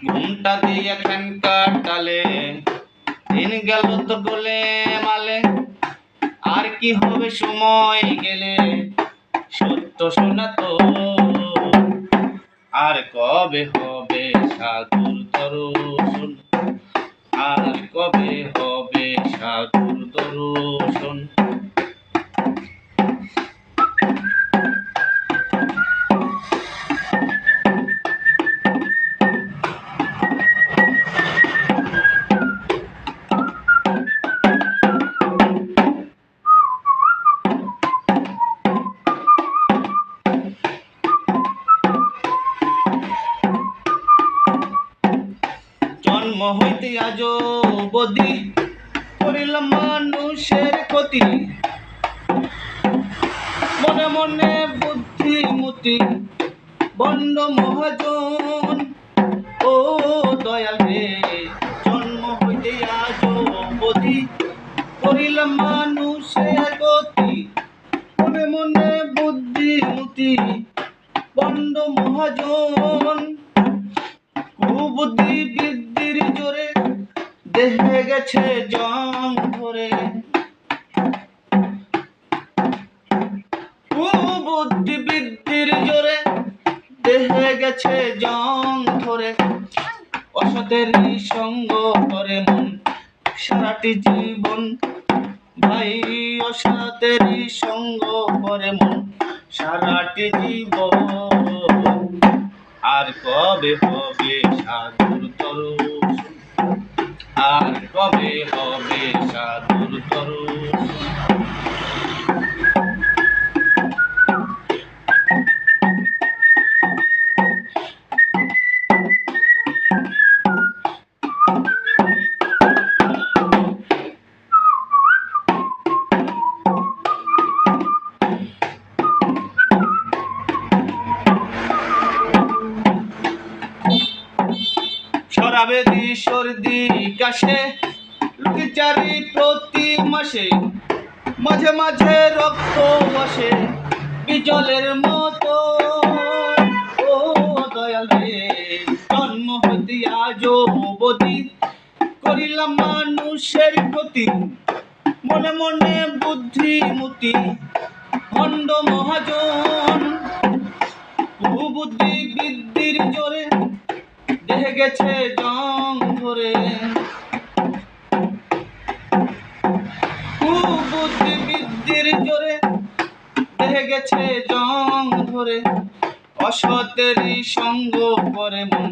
ঘুমটা দিয়ে ফ্যান কাটালে দিন গেল তো গলে মালে, আর কি হবে সময় গেলে সত্য শোনা তো, আর কবে হবে সাধুর দর্শন, আর কবে হবে সাধুর দর্শন। জন্ম হইতে আজ অবধি করিলাম মানুষের ক্ষতি, মনে মনে বুদ্ধিমতি বন্ড মহাজন। ও দয়াল রে, জন্ম হইতে আজ অবধি করিলাম মানুষের ক্ষতি, মনে মনে বুদ্ধিমতি বন্ড মহাজন। কুবুদ্ধি বৃদ্ধির জোরে দেহে গেছে জং ধরে, কুবুদ্ধি বৃদ্ধির জোরে দেহে গেছে জং ধরে। অসতেরই সঙ্গ করে মন সারাটি জীবন, ভাই অসতেরই সঙ্গ করে মন সারাটি জীবন। আর কবে হবে সাধুর দর্শন, আর কবে হবে সাধুর দর্শন। সরাবেদি সর্দি কাশে লুকিচারি প্রতি মাসে, মাঝে মাঝে রক্ত বসে বিজলের মতো। ও দয়াল রে, জন্ম হইতে আজ অবধি করিলাম মানুষের ক্ষতি, মনে মনে বুদ্ধিমতি ভণ্ড মহাজন। কুবুদ্ধি বৃদ্ধির জোরে দেহে গেছে জং ধরে, কুবুদ্ধি বৃদ্ধির জোরে দেহে গেছে জং ধরে। অসতেরই সঙ্গ করে মন